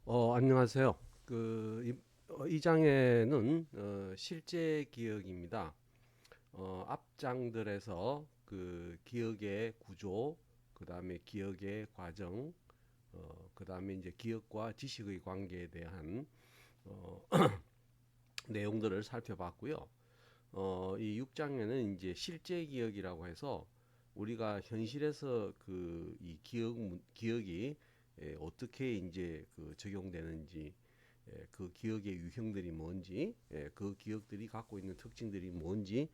안녕하세요. 이 장에는 실제 기억입니다. 앞장들에서 그 기억의 구조, 그 다음에 기억의 과정, 그 다음에 이제 기억과 지식의 관계에 대한 어, 내용들을 살펴봤고요. 이 6장에는 이제 실제 기억이라고 해서 우리가 현실에서 그 이 기억이 어떻게 이제 그 적용되는지, 그 기억의 유형들이 뭔지, 그 기억들이 갖고 있는 특징들이 뭔지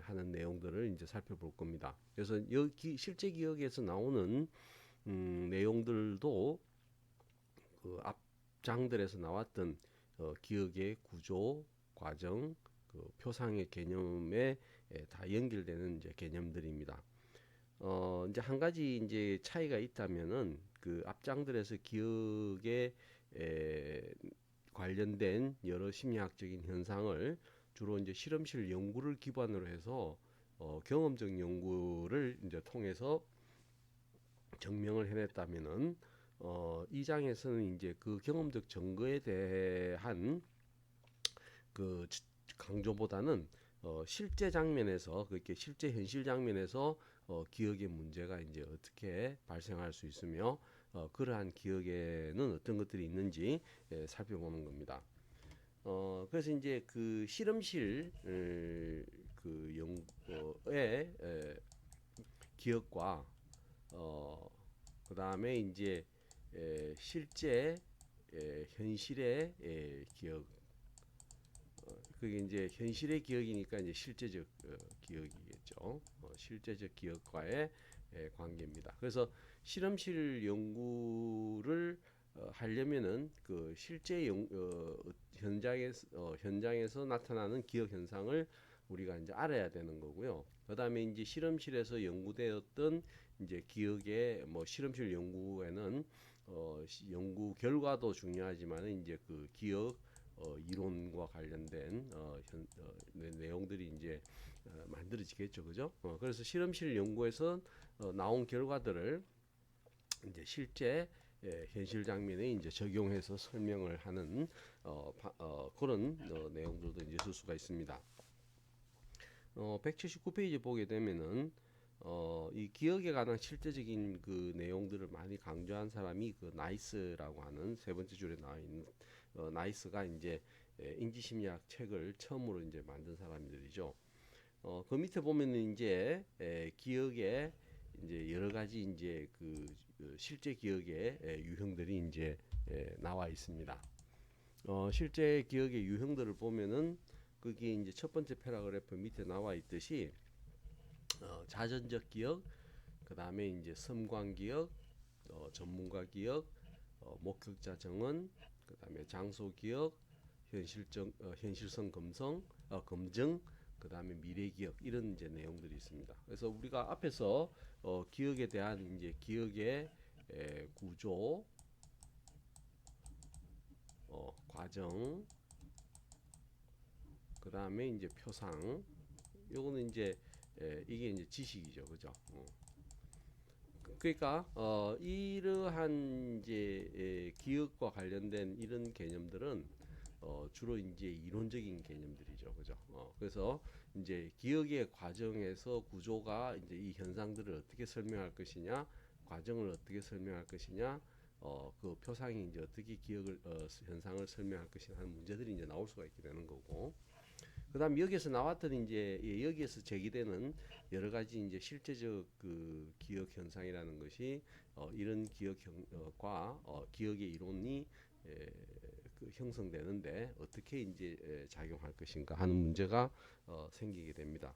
하는 내용들을 이제 살펴볼 겁니다. 그래서 여기 실제 기억에서 나오는 내용들도 그 앞장들에서 나왔던 기억의 구조, 과정, 그 표상의 개념에 다 연결되는 이제 개념들입니다. 이제 한 가지 이제 차이가 있다면은 그 앞장들에서 기억에 에, 관련된 여러 심리학적인 현상을 주로 이제 실험실 연구를 기반으로 해서 경험적 연구를 이제 통해서 증명을 해냈다면은 이 장에서는 이제 그 경험적 증거에 대한 그 강조보다는 실제 장면에서 그렇게 실제 현실 장면에서 기억의 문제가 이제 어떻게 발생할 수 있으며 그러한 기억에는 어떤 것들이 있는지 살펴보는 겁니다. 그래서 이제 그 실험실 그 연구의 기억과 어, 그 다음에 이제 실제 현실의 기억, 그게 이제 현실의 기억이니까 이제 실제적 기억이겠죠. 실제적 기억과의 관계입니다. 그래서 실험실 연구를 하려면은 그 실제 현장에서 나타나는 기억 현상을 우리가 이제 알아야 되는 거고요. 그다음에 이제 실험실에서 연구되었던 이제 기억의 뭐 실험실 연구에는 연구 결과도 중요하지만 이제 그 기억 이론과 관련된 내용들이 이제 만들어지겠죠, 그죠? 그래서 실험실 연구에서 나온 결과들을 이제 실제 현실 장면에 이제 적용해서 설명을 하는 그런 내용들도 이제 있을 수가 있습니다. 179페이지 보게 되면은 이 기억에 관한 실제적인 그 내용들을 많이 강조한 사람이 그 나이스라고 하는 세 번째 줄에 나와 있는 나이스가 이제 인지심리학 책을 처음으로 이제 만든 사람들이죠. 그 밑에 보면은 이제 기억에 이제 여러 가지 이제 그 실제 기억의 유형들이 이제 나와 있습니다. 실제 기억의 유형들을 보면은 그게 이제 첫 번째 패러그래프 밑에 나와 있듯이 자전적 기억, 그 다음에 이제 섬광 기억, 전문가 기억, 목격자 정언, 그 다음에 장소 기억, 현실성 검증, 그 다음에 미래 기억 이런 이제 내용들이 있습니다. 그래서 우리가 앞에서 기억에 대한 이제 기억의 구조, 과정, 그 다음에 이제 표상, 요거는 이제 이게 이제 지식이죠, 그죠? 그러니까 이러한 이제 기억과 관련된 이런 개념들은 주로 이제 이론적인 개념들이죠, 그죠? 그래서 이제 기억의 과정에서 구조가 이제 이 현상들을 어떻게 설명할 것이냐, 과정을 어떻게 설명할 것이냐, 그 표상이 이제 어떻게 기억을 현상을 설명할 것이냐 하는 문제들이 이제 나올 수가 있게 되는 거고. 그다음 여기에서 나왔던 이제 여기에서 제기되는 여러 가지 이제 실제적 그 기억 현상이라는 것이 이런 기억과 기억의 이론이 에, 그 형성되는데 어떻게 이제 작용할 것인가 하는 문제가 생기게 됩니다.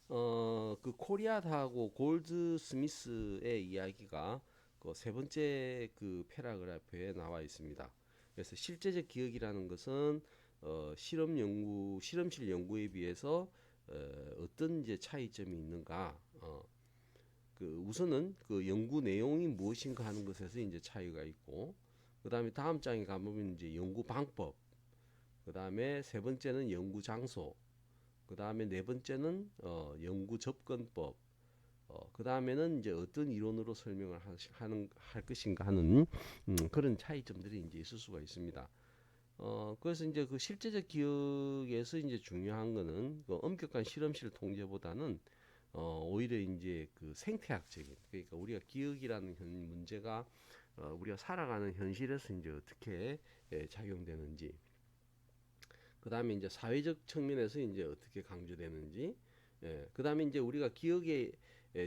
그 코리아하고 골드 스미스의 이야기가 그 세 번째 그 패러그래프에 나와 있습니다. 그래서 실제적 기억이라는 것은 실험실 연구에 비해서 어떤 이제 차이점이 있는가? 그 우선은 그 연구 내용이 무엇인가 하는 것에서 이제 차이가 있고, 그 다음에 다음 장에 가보면 이제 연구 방법, 그 다음에 세 번째는 연구 장소, 그 다음에 네 번째는 연구 접근법, 그 다음에는 이제 어떤 이론으로 설명을 할 것인가 하는 그런 차이점들이 이제 있을 수가 있습니다. 그래서 이제 그 실제적 기억에서 이제 중요한 거는 그 엄격한 실험실 통제보다는 오히려 이제 그 생태학적인, 그러니까 우리가 기억이라는 문제가 우리가 살아가는 현실에서 이제 어떻게 작용되는지, 그 다음에 이제 사회적 측면에서 이제 어떻게 강조되는지, 그 다음에 이제 우리가 기억에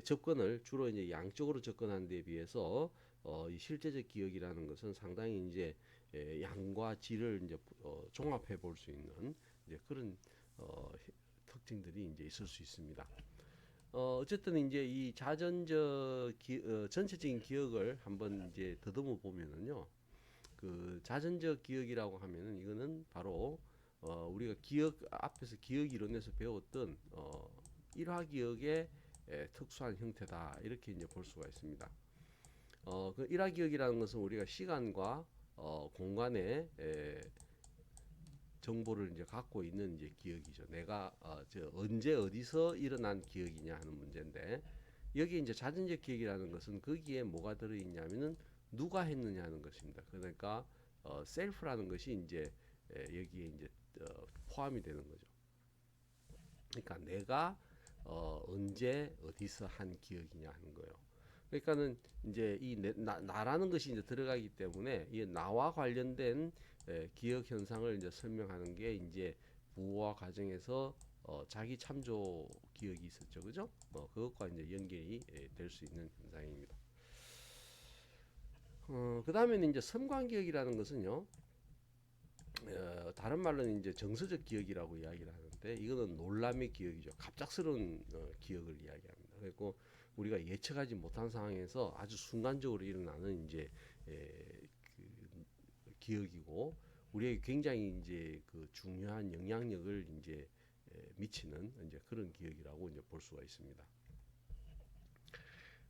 접근을 주로 이제 양쪽으로 접근하는 데 비해서 이 실제적 기억이라는 것은 상당히 이제 양과 질을 이제 종합해 볼 수 있는 이제 그런 특징들이 이제 있을 수 있습니다. 어쨌든 이제 이 전체적인 기억을 한번 이제 더듬어 보면은요, 그 자전적 기억이라고 하면은 이거는 바로 우리가 기억 앞에서 기억 이론에서 배웠던 일화 기억의 특수한 형태다, 이렇게 이제 볼 수가 있습니다. 그 일화 기억이라는 것은 우리가 시간과 공간의 정보를 이제 갖고 있는 이제 기억이죠. 내가 언제 어디서 일어난 기억이냐 하는 문제인데, 여기 이제 자전적 기억이라는 것은 거기에 뭐가 들어 있냐면은 누가 했느냐 하는 것입니다. 그러니까 셀프라는 것이 이제 여기에 이제 포함이 되는 거죠. 그러니까 내가 언제 어디서 한 기억이냐 하는 거예요. 그러니까는 이제 이 나라는 것이 이제 들어가기 때문에 이 나와 관련된 기억 현상을 이제 설명하는 게 이제 부호화 과정에서 자기 참조 기억이 있었죠, 그죠? 그것과 이제 연결이 될 수 있는 현상입니다. 그 다음에는 이제 섬광 기억이라는 것은요, 다른 말로는 이제 정서적 기억이라고 이야기를 하는데, 이거는 놀람의 기억이죠. 갑작스러운 기억을 이야기합니다. 그리고 우리가 예측하지 못한 상황에서 아주 순간적으로 일어나는 이제 그 기억이고, 우리에게 굉장히 이제 그 중요한 영향력을 이제 미치는 이제 그런 기억이라고 이제 볼 수가 있습니다.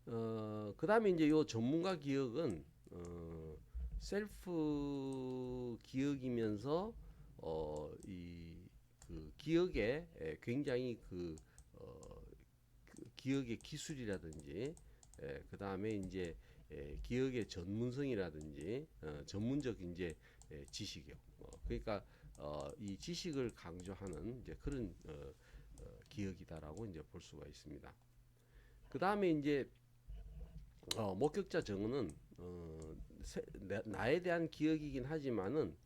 그 다음에 이제 요 전문가 기억은 셀프 기억이면서 그 기억에 굉장히 그 기억의 기술이라든지, 그 다음에 이제 기억의 전문성이라든지 전문적 이제 지식이요. 그러니까 이 지식을 강조하는 이제 그런 기억이다라고 이제 볼 수가 있습니다. 그 다음에 이제 목격자 증언은 나에 대한 기억이긴 하지만은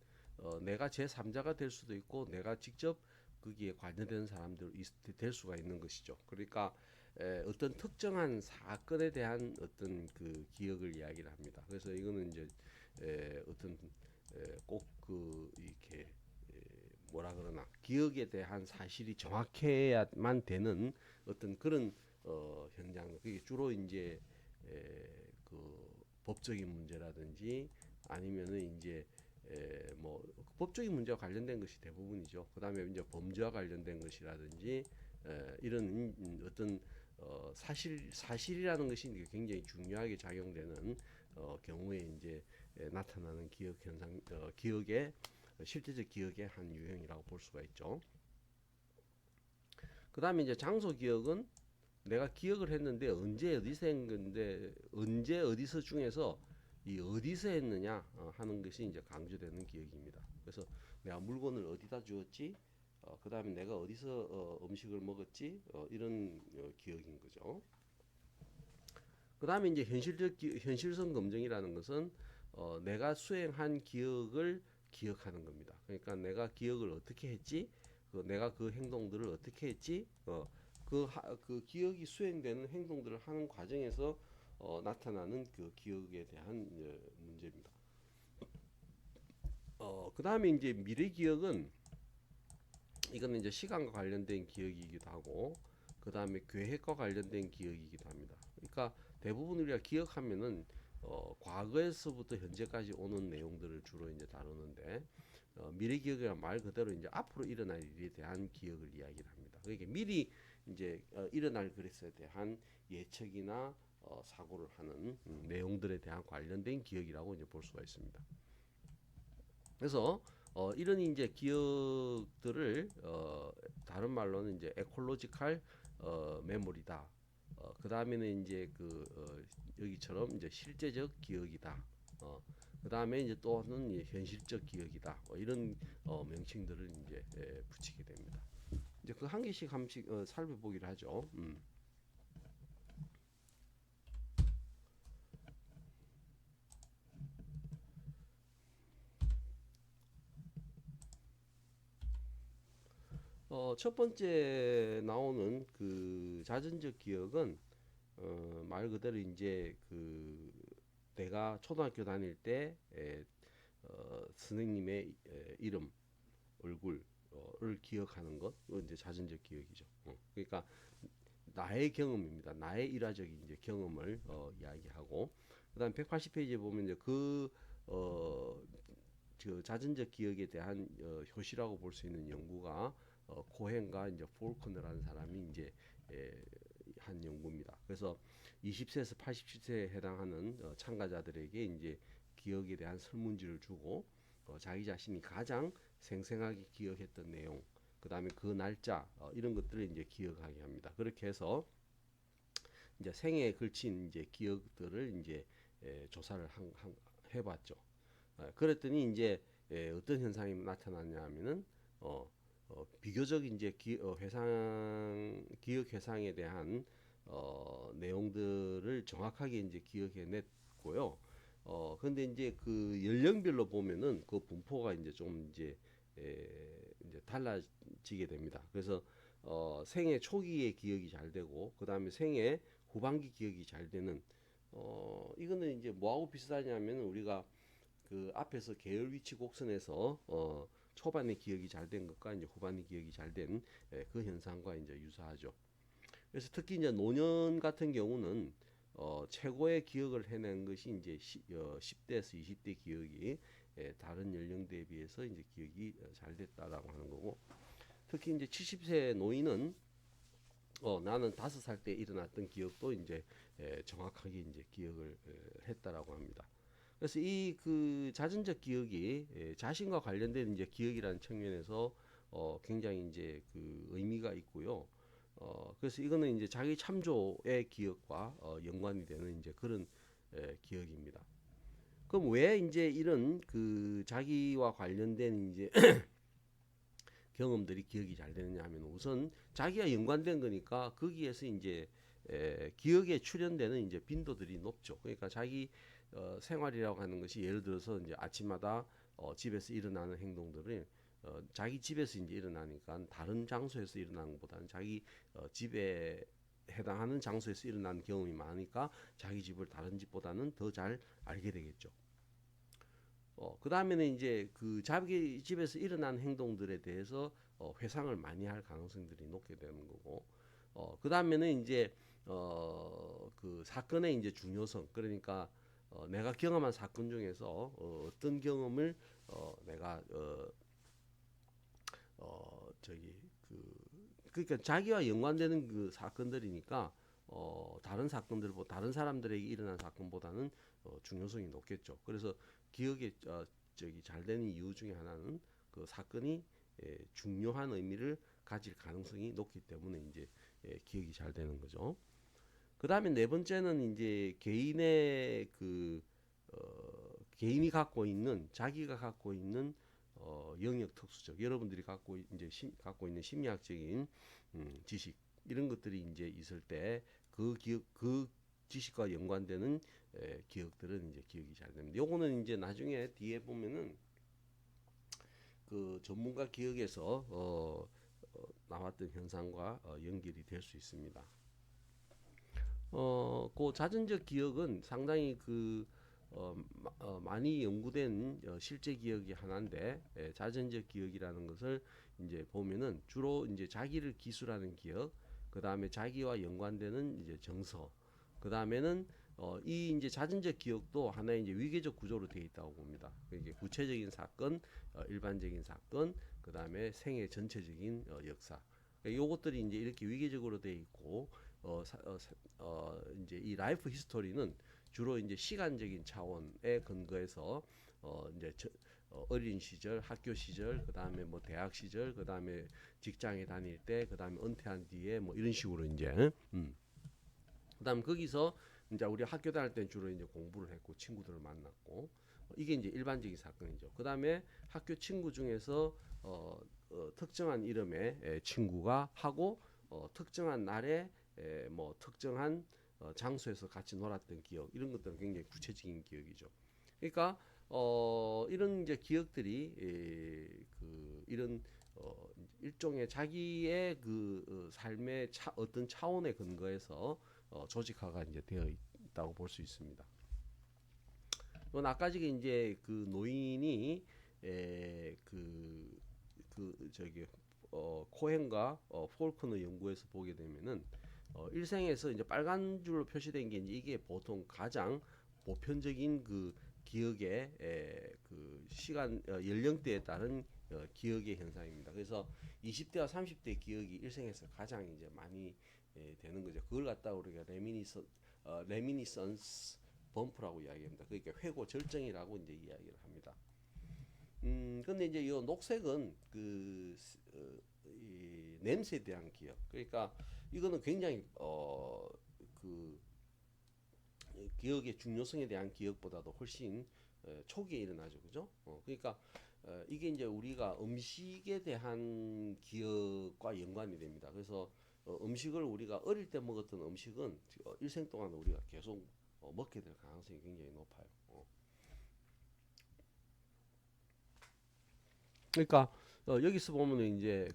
내가 제3자가 될 수도 있고 내가 직접 거기에 관여되는 사람들 될 수가 있는 것이죠. 그러니까 어떤 특정한 사건에 대한 어떤 그 기억을 이야기를 합니다. 그래서 이거는 이제 어떤 꼭 그 이렇게 뭐라 그러나 기억에 대한 사실이 정확해야만 되는 어떤 그런 현장, 그게 주로 이제 그 법적인 문제라든지 아니면은 이제 뭐 법적인 문제와 관련된 것이 대부분이죠. 그다음에 이제 범죄와 관련된 것이라든지 이런 어떤 사실이라는 것이 굉장히 중요하게 작용되는 경우에 이제 나타나는 기억 현상, 기억의 실제적 기억의 한 유형이라고 볼 수가 있죠. 그다음에 이제 장소 기억은 내가 기억을 했는데 언제 어디서 했는데 언제 어디서 중에서 이 어디서 했느냐 하는 것이 이제 강조되는 기억입니다. 그래서 내가 물건을 어디다 주었지, 그 다음에 내가 어디서 음식을 먹었지, 이런 기억인 거죠. 그 다음에 이제 현실성 검증이라는 것은 내가 수행한 기억을 기억하는 겁니다. 그러니까 내가 기억을 어떻게 했지, 내가 그 행동들을 어떻게 했지, 그 기억이 수행되는 행동들을 하는 과정에서 나타나는 그 기억에 대한 문제입니다. 그 다음에 이제 미래 기억은 이거는 이제 시간과 관련된 기억이기도 하고, 그 다음에 계획과 관련된 기억이기도 합니다. 그러니까 대부분 우리가 기억하면은 과거에서부터 현재까지 오는 내용들을 주로 이제 다루는데, 미래 기억이란 말 그대로 이제 앞으로 일어날 일에 대한 기억을 이야기를 합니다. 그러니까 미리 이제 일어날 것에 대한 예측이나 사고를 하는 내용들에 대한 관련된 기억이라고 이제 볼 수가 있습니다. 그래서 이런 이제 기억들을 다른 말로는 이제 에콜로지컬 메모리다, 그 다음에는 이제 여기처럼 이제 실제적 기억이다. 그 다음에 이제 또는 이제 현실적 기억이다. 이런 명칭들을 이제 붙이게 됩니다. 이제 그 한 개씩 한 번씩 살펴보기를 하죠. 첫 번째 나오는 그 자전적 기억은 말 그대로 이제 내가 초등학교 다닐 때 선생님의 이름, 얼굴을 기억하는 것, 이제 자전적 기억이죠. 그러니까 나의 경험입니다. 나의 일화적인 이제 경험을 이야기하고, 그다음 180페이지에 보면 이제 어, 자전적 기억에 대한 효시라고 볼 수 있는 연구가 코헨과 이제 폴커너라는 사람이 이제 에, 한 연구입니다. 그래서 20세에서 87세에 해당하는 참가자들에게 이제 기억에 대한 설문지를 주고 자기 자신이 가장 생생하게 기억했던 내용, 그 다음에 그 날짜 이런 것들을 이제 기억하게 합니다. 그렇게 해서 이제 생애에 걸친 이제 기억들을 이제 조사를 해봤죠. 그랬더니 이제 어떤 현상이 나타났냐면은 비교적 이제 기억 회상에 대한 내용들을 정확하게 이제 기억해냈고요. 근데 이제 그 연령별로 보면은 그 분포가 이제 좀 이제 달라지게 됩니다. 그래서 생애 초기에 기억이 잘 되고 그 다음에 생애 후반기 기억이 잘 되는 이거는 이제 뭐하고 비슷하냐면 우리가 그 앞에서 계열 위치 곡선에서 초반에 기억이 잘 된 것과 이제 후반에 기억이 잘 된 그 현상과 이제 유사하죠. 그래서 특히 이제 노년 같은 경우는 최고의 기억을 해낸 것이 이제 10대에서 20대 기억이 다른 연령대에 비해서 이제 기억이 잘 됐다라고 하는 거고, 특히 이제 70세 노인은 나는 5살 때 일어났던 기억도 이제 정확하게 이제 기억을 했다라고 합니다. 그래서 이 그 자전적 기억이 자신과 관련된 이제 기억이라는 측면에서 굉장히 이제 그 의미가 있고요. 그래서 이거는 이제 자기 참조의 기억과 연관이 되는 이제 그런 기억입니다. 그럼 왜 이제 이런 그 자기와 관련된 이제 경험들이 기억이 잘 되느냐 하면 우선 자기와 연관된 거니까 거기에서 이제 기억에 출현되는 이제 빈도들이 높죠. 그러니까 자기 생활이라고 하는 것이 예를 들어서 이제 아침마다 집에서 일어나는 행동들을 자기 집에서 이제 일어나니까 다른 장소에서 일어나는 것보다는 자기 집에 해당하는 장소에서 일어나는 경험이 많으니까 자기 집을 다른 집보다는 더 잘 알게 되겠죠. 그 다음에는 이제 그 자기 집에서 일어난 행동들에 대해서 회상을 많이 할 가능성들이 높게 되는 거고, 그 다음에는 이제 그 사건의 이제 중요성, 그러니까 내가 경험한 사건 중에서 떤 경험을 내가 저기 그러니까 자기와 연관되는 그 사건들이니까 다른 사람들에게 일어난 사건보다는 중요성이 높겠죠. 그래서 기억에 저기 잘 되는 이유 중에 하나는 그 사건이 중요한 의미를 가질 가능성이 높기 때문에 이제 기억이 잘 되는 거죠. 그 다음에 네 번째는 이제 개인의 개인이 갖고 있는 자기가 갖고 있는 영역 특수적 여러분들이 갖고 있는 심리학적인 지식 이런 것들이 이제 있을 때 그 지식과 연관되는 기억들은 이제 기억이 잘 됩니다. 요거는 이제 나중에 뒤에 보면은 그 전문가 기억에서 나왔던 현상과 연결이 될 수 있습니다. 그 자전적 기억은 상당히 많이 연구된 실제 기억이 하나인데 자전적 기억이라는 것을 이제 보면은 주로 이제 자기를 기술하는 기억, 그 다음에 자기와 연관되는 이제 정서, 그 다음에는 이 이제 자전적 기억도 하나의 이제 위계적 구조로 되어 있다고 봅니다. 이게 구체적인 사건, 일반적인 사건, 그 다음에 생애 전체적인 역사. 요것들이 이제 이렇게 위계적으로 되어 있고 이제 이 라이프 히스토리는 주로 이제 시간적인 차원에 근거해서 이제 어린 시절, 학교 시절, 그 다음에 뭐 대학 시절, 그 다음에 직장에 다닐 때, 그 다음에 은퇴한 뒤에 뭐 이런 식으로 이제 그다음 거기서 이제 우리 학교 다닐 때는 주로 이제 공부를 했고 친구들을 만났고 이게 이제 일반적인 사건이죠. 그다음에 학교 친구 중에서 특정한 이름의 친구가 하고 특정한 날에 뭐 특정한 장소에서 같이 놀았던 기억 이런 것들은 굉장히 구체적인 기억이죠. 그러니까 이런 이제 기억들이 이런 일종의 자기의 삶의 어떤 차원에 근거해서 조직화가 이제 되어 있다고 볼 수 있습니다. 이건 아까 전에 이제 그 노인이 저기 코헨과 폴크너 연구에서 보게 되면은 일생에서 이제 빨간 줄로 표시된 게 이제 이게 보통 가장 보편적인 그 기억의 그 시간 연령대에 따른 기억의 현상입니다. 그래서 20대와 30대 기억이 일생에서 가장 이제 많이 되는 거죠. 그걸 갖다 우리가 레미니선스 범프라고 이야기합니다. 그러니까 회고 절정이라고 이제 이야기를 합니다. 근데 이제 이 녹색은 이 냄새에 대한 기억. 그러니까 이거는 굉장히 그 기억의 중요성에 대한 기억보다도 훨씬 초기에 일어나죠, 그죠? 그러니까 이게 이제 우리가 음식에 대한 기억과 연관이 됩니다. 그래서 음식을 우리가 어릴 때 먹었던 음식은 일생 동안 우리가 계속 먹게 될 가능성이 굉장히 높아요. 그러니까 여기서 보면은 이제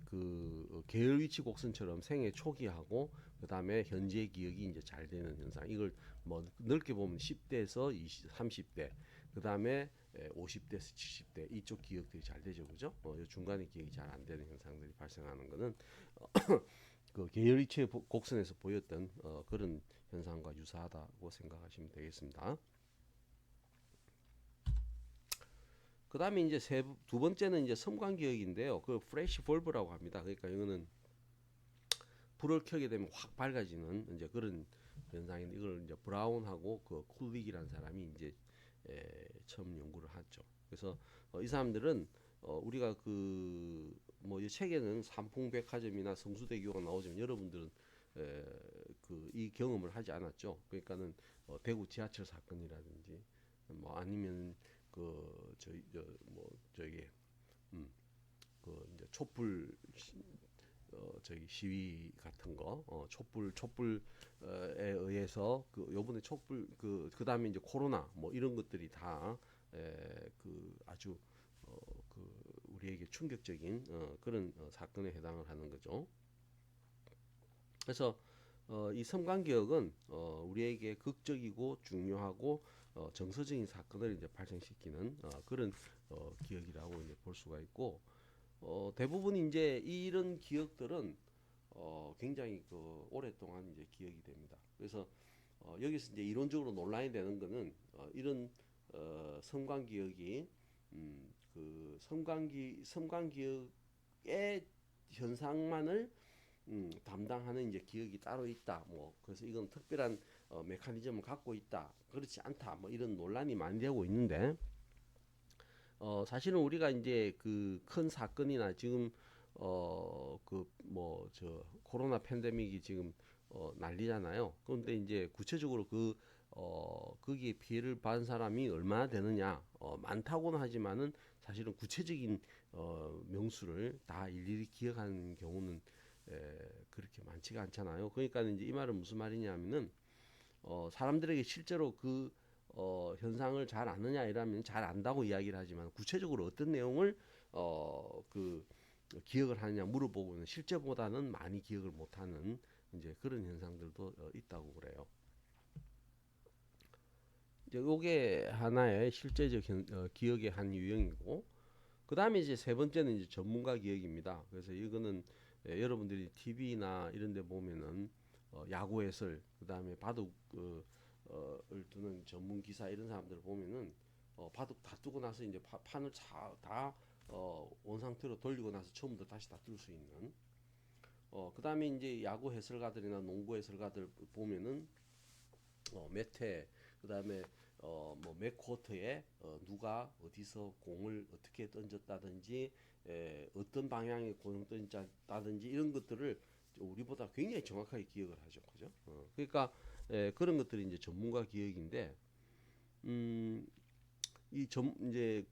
계열 위치 곡선처럼 생애 초기하고 그다음에 현재 기억이 이제 잘 되는 현상. 이걸 뭐 넓게 보면 10대에서 20, 30대, 그다음에 50대에서 70대 이쪽 기억들이 잘 되죠, 그죠? 중간에 기억이 잘 안 되는 현상들이 발생하는 거는 어, 그 계열 위치 곡선에서 보였던 그런 현상과 유사하다고 생각하시면 되겠습니다. 그다음에 이제 두 번째는 이제 섬광 기억인데요. 그 프레시 볼브라고 합니다. 그러니까 이거는 불을 켜게 되면 확 밝아지는 이제 그런 현상인데 이걸 이제 브라운하고 그 쿨릭이라는 사람이 이제 처음 연구를 했죠. 그래서 이 사람들은 우리가 뭐 이 책에는 삼풍백화점이나 성수대교가 나오지만 여러분들은 이 경험을 하지 않았죠. 그러니까는 대구 지하철 사건이라든지 뭐 아니면 저기 음, 이제 촛불 저기 시위 같은 거 촛불에 의해서 요번에 촛불 그다음에 이제 코로나 뭐 이런 것들이 다 아주 우리에게 충격적인 그런 사건에 해당을 하는 거죠. 그래서 이 섬광기억은 우리에게 극적이고 중요하고 정서적인 사건을 이제 발생시키는 그런 기억이라고 이제 볼 수가 있고 대부분 이제 이런 기억들은 굉장히 오랫동안 이제 기억이 됩니다. 그래서 여기서 이제 이론적으로 논란이 되는 거는 이런 섬광 기억이 섬광 기억의 현상만을 담당하는 이제 기억이 따로 있다. 뭐 그래서 이건 특별한 메커니즘을 갖고 있다. 그렇지 않다. 뭐 이런 논란이 많이 되고 있는데 사실은 우리가 이제 큰 사건이나 지금 뭐 저 코로나 팬데믹이 지금 난리잖아요. 그런데 이제 구체적으로 거기에 피해를 받은 사람이 얼마나 되느냐 많다고는 하지만은 사실은 구체적인 명수를 다 일일이 기억하는 경우는 그렇게 많지가 않잖아요. 그러니까 이제 이 말은 무슨 말이냐면은 사람들에게 실제로 현상을 잘 아느냐 이라면 잘 안다고 이야기를 하지만 구체적으로 어떤 내용을 기억을 하느냐 물어보고는 실제보다는 많이 기억을 못하는 이제 그런 현상들도 있다고 그래요. 이제 요게 하나의 실제적 기억의 한 유형이고 그 다음에 이제 세 번째는 이제 전문가 기억입니다. 그래서 이거는 여러분들이 TV나 이런 데 보면은 야구 해설 그 다음에 바둑 을 두는 전문 기사 이런 사람들을 보면은 바둑 다 뜨고 나서 이제 판을 다 원상태로 돌리고 나서 처음부터 다시 다 뜰 수 있는 그다음에 이제 야구 해설가들이나 농구 해설가들 보면은 몇 회, 그다음에 뭐 몇 쿼터에 누가 어디서 공을 어떻게 던졌다든지 어떤 방향에 공을 던졌다든지 이런 것들을 우리보다 굉장히 정확하게 기억을 하죠, 그죠? 그러니까 그런 것들이 이제 전문가 기억인데, 이제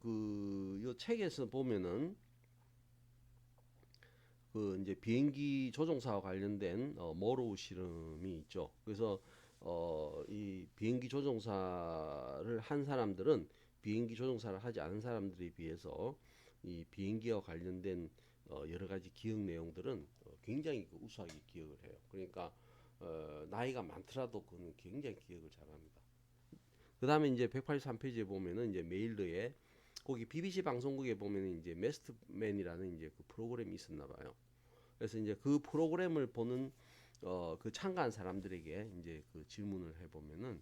요 책에서 보면은 그 이제 비행기 조종사와 관련된 머로우 실험이 있죠. 그래서 이 비행기 조종사를 한 사람들은 비행기 조종사를 하지 않은 사람들에 비해서 이 비행기와 관련된 여러 가지 기억 내용들은 굉장히 그 우수하게 기억을 해요. 그러니까 나이가 많더라도 그는 굉장히 기억을 잘합니다. 그 다음에 이제 183페이지에 보면은 이제 메일러에 거기 BBC 방송국에 보면은 이제 메스트맨이라는 이제 그 프로그램이 있었나 봐요. 그래서 이제 그 프로그램을 보는 그 참가한 사람들에게 이제 그 질문을 해보면은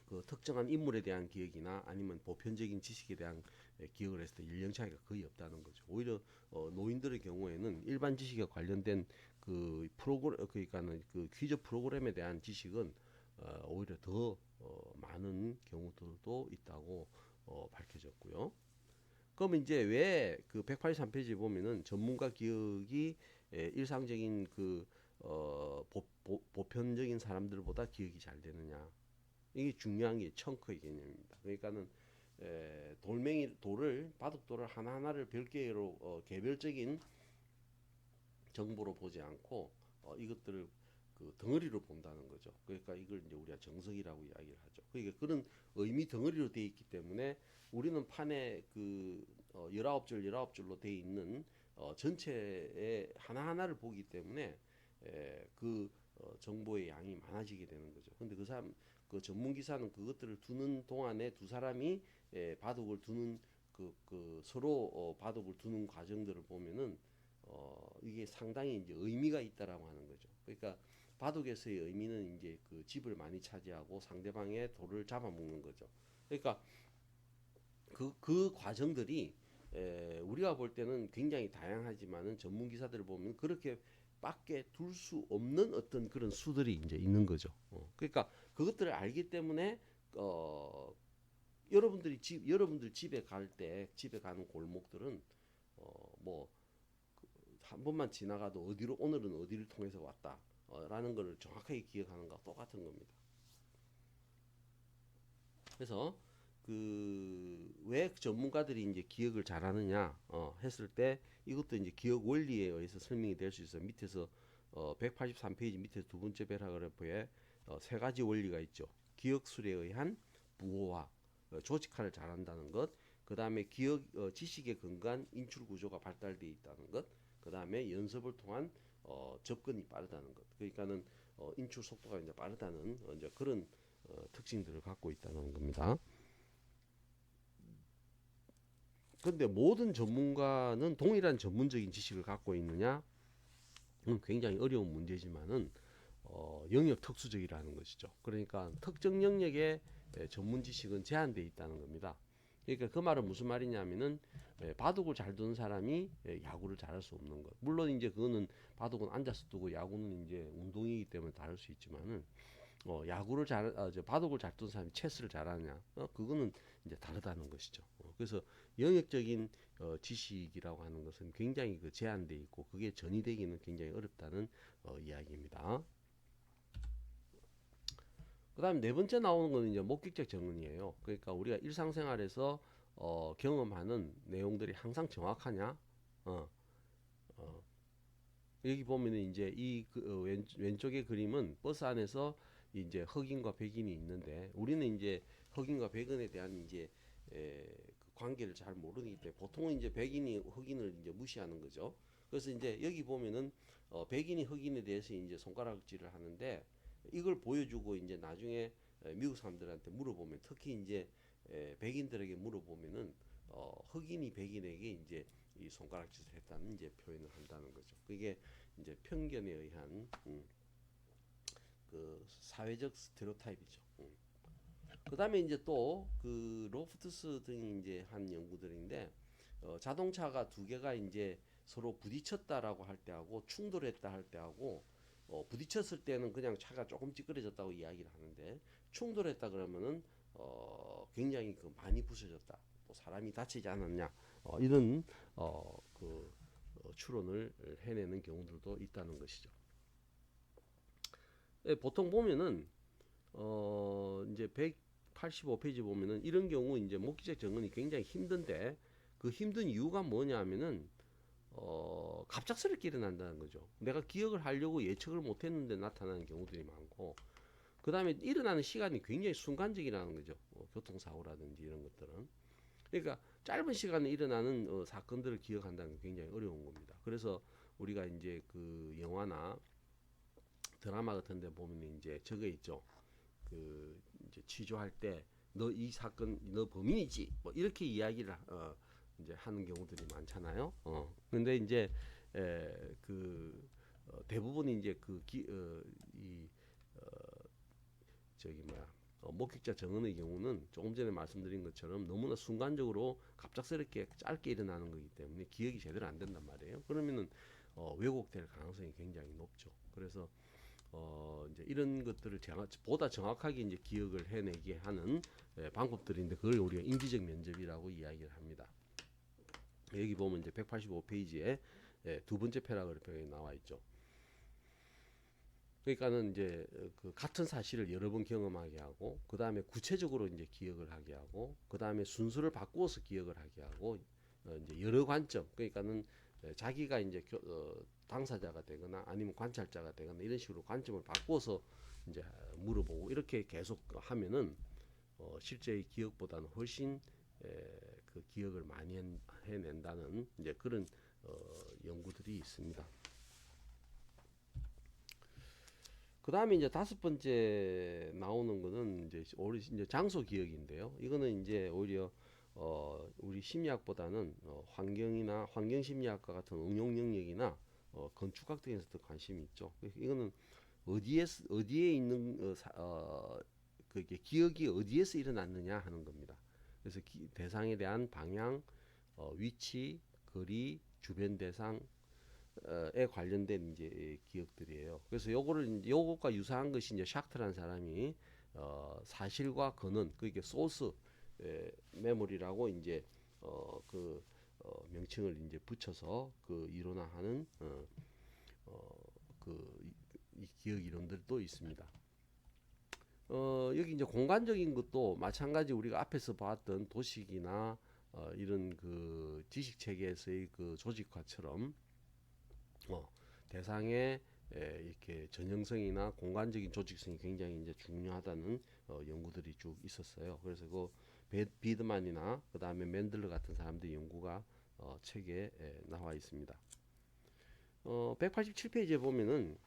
그 특정한 인물에 대한 기억이나 아니면 보편적인 지식에 대한 기억을 했을 때 연령 차이가 거의 없다는 거죠. 오히려 노인들의 경우에는 일반 지식에 관련된 그 프로그램 그러니까는 그 퀴즈 프로그램에 대한 지식은 오히려 더 많은 경우들도 있다고 밝혀졌고요. 그럼 이제 왜 그 183페이지 보면은 전문가 기억이 일상적인 그 보편적인 사람들보다 기억이 잘 되느냐? 이게 중요한 게 청크의 개념입니다. 그러니까는 돌을 바둑돌을 하나하나를 별개로 개별적인 정보로 보지 않고 이것들을 그 덩어리로 본다는 거죠. 그러니까 이걸 이제 우리가 정석이라고 이야기를 하죠. 그러니까 그런 의미 덩어리로 되어 있기 때문에 우리는 판에 그 19줄 19줄로 되어 있는 전체의 하나하나를 보기 때문에 그 정보의 양이 많아지게 되는 거죠. 근데 그 사람 그 전문 기사는 그것들을 두는 동안에 두 사람이 바둑을 두는 그 서로 바둑을 두는 과정들을 보면은 이게 상당히 이제 의미가 있다라고 하는 거죠. 그러니까 바둑에서의 의미는 이제 그 집을 많이 차지하고 상대방의 돌을 잡아먹는 거죠. 그러니까 그 과정들이 우리가 볼 때는 굉장히 다양하지만은 전문 기사들을 보면 그렇게 밖에 둘 수 없는 어떤 그런 수들이 이제 있는 거죠. 그러니까 그것들을 알기 때문에 어, 여러분들 집에 갈 때 집에 가는 골목들은 뭐 한 번만 지나가도 어디로 오늘은 어디를 통해서 왔다 라는 걸 정확하게 기억하는 것과 똑같은 겁니다. 그래서 그 왜 전문가들이 이제 기억을 잘하느냐 했을 때 이것도 이제 기억 원리에 의해서 설명이 될 수 있어요. 밑에서 183페이지 밑에서 두 번째 패러그래프에 세 가지 원리가 있죠. 기억술에 의한 부호화, 조직화를 잘한다는 것, 그 다음에 기억 지식에 근거한 인출 구조가 발달되어 있다는 것, 그 다음에 연습을 통한 접근이 빠르다는 것. 그러니까는 인출 속도가 이제 빠르다는 이제 그런 특징들을 갖고 있다는 겁니다. 근데 모든 전문가는 동일한 전문적인 지식을 갖고 있느냐? 굉장히 어려운 문제지만은 영역 특수적이라는 것이죠. 그러니까 특정 영역의 전문 지식은 제한되어 있다는 겁니다. 그러니까 그 말은 무슨 말이냐면은 바둑을 잘 두는 사람이 야구를 잘할 수 없는 것. 물론 이제 그거는 바둑은 앉아서 두고 야구는 이제 운동이기 때문에 다를 수 있지만은 야구를 바둑을 잘 두는 사람이 체스를 잘하느냐? 그거는 이제 다르다는 것이죠. 그래서 영역적인 지식이라고 하는 것은 굉장히 그 제한돼 있고 그게 전이되기는 굉장히 어렵다는 이야기입니다. 그다음 네 번째 나오는 거는 이제 목격적 증언이에요. 그러니까 우리가 일상생활에서 경험하는 내용들이 항상 정확하냐? 어, 어. 여기 보면은 이제 왼쪽의 그림은 버스 안에서 이제 흑인과 백인이 있는데 우리는 이제 흑인과 백인에 대한 이제 그 관계를 잘 모르기 때문에 보통은 이제 백인이 흑인을 이제 무시하는 거죠. 그래서 이제 여기 보면은 백인이 흑인에 대해서 이제 손가락질을 하는데 이걸 보여주고 이제 나중에 미국 사람들한테 물어보면 특히 이제 백인들에게 물어보면은 흑인이 백인에게 이제 이 손가락질을 했다는 이제 표현을 한다는 거죠. 그게 이제 편견에 의한 그 사회적 스테레오타입이죠. 그다음에 이제 또 그 로프트스 등이 이제 한 연구들인데 자동차가 두 개가 이제 서로 부딪혔다라고 할 때하고 충돌했다 할 때하고 부딪혔을 때는 그냥 차가 조금 찌그러졌다고 이야기를 하는데 충돌했다 그러면은 굉장히 그 많이 부서졌다. 또 사람이 다치지 않았냐 이런 추론을 해내는 경우들도 있다는 것이죠. 보통 보면은 이제 185페이지 보면은 이런 경우 이제 목기적 정언이 굉장히 힘든데 그 힘든 이유가 뭐냐면은 갑작스럽게 일어난다는 거죠. 내가 기억을 하려고 예측을 못했는데 나타나는 경우들이 많고, 그 다음에 일어나는 시간이 굉장히 순간적이라는 거죠. 교통사고라든지 이런 것들은. 그러니까 짧은 시간에 일어나는 사건들을 기억한다는 게 굉장히 어려운 겁니다. 그래서 우리가 이제 그 영화나 드라마 같은 데 보면 이제 저거 있죠. 그 이제 취조할 때 너 이 사건 너 범인이지 뭐 이렇게 이야기를 이제 하는 경우들이 많잖아요. 근데 이제 대부분이 이제 이 저기 뭐야 목격자 증언의 경우는 조금 전에 말씀드린 것처럼 너무나 순간적으로 갑작스럽게 짧게 일어나는 거기 때문에 기억이 제대로 안 된단 말이에요. 그러면은 왜곡될 가능성이 굉장히 높죠. 그래서 이제 이런 것들을 보다 정확하게 이제 기억을 해내게 하는 방법들인데 그걸 우리가 인지적 면접이라고 이야기를 합니다. 여기 보면 이제 185페이지에 두 번째 패러그래프에 나와 있죠. 그러니까는 이제 그 같은 사실을 여러 번 경험하게 하고 그 다음에 구체적으로 이제 기억을 하게 하고 그 다음에 순서를 바꾸어서 기억을 하게 하고 이제 여러 관점 그러니까는 자기가 이제 당사자가 되거나 아니면 관찰자가 되거나 이런 식으로 관점을 바꾸어서 이제 물어보고 이렇게 계속 하면은 실제의 기억보다는 훨씬 그 기억을 많이 해낸다는 이제 그런 연구들이 있습니다. 그 다음에 이제 다섯 번째 나오는 거는 이제 장소 기억인데요. 이거는 이제 오히려 우리 심리학보다는 환경이나 환경 심리학과 같은 응용 영역이나 건축학 등에서 더 관심이 있죠. 이거는 어디에 있는 그게 기억이 어디에서 일어났느냐 하는 겁니다. 그래서 대상에 대한 방향, 위치, 거리, 주변 대상, 에 관련된 이제 기억들이에요. 그래서 요것과 유사한 것이 이제 샤크라는 사람이 사실과 근원, 그게 소스 메모리라고 이제 명칭을 이제 붙여서 그 이론화하는 이 기억 이론들도 있습니다. 여기 이제 공간적인 것도 마찬가지 우리가 앞에서 봤던 도식이나 이런 그 지식 체계에서의 그 조직화처럼 대상의 이렇게 전형성이나 공간적인 조직성이 굉장히 이제 중요하다는 연구들이 쭉 있었어요. 그래서 그 비드만이나 그 다음에 맨들러 같은 사람들의 연구가 책에 나와 있습니다. 187페이지에 보면은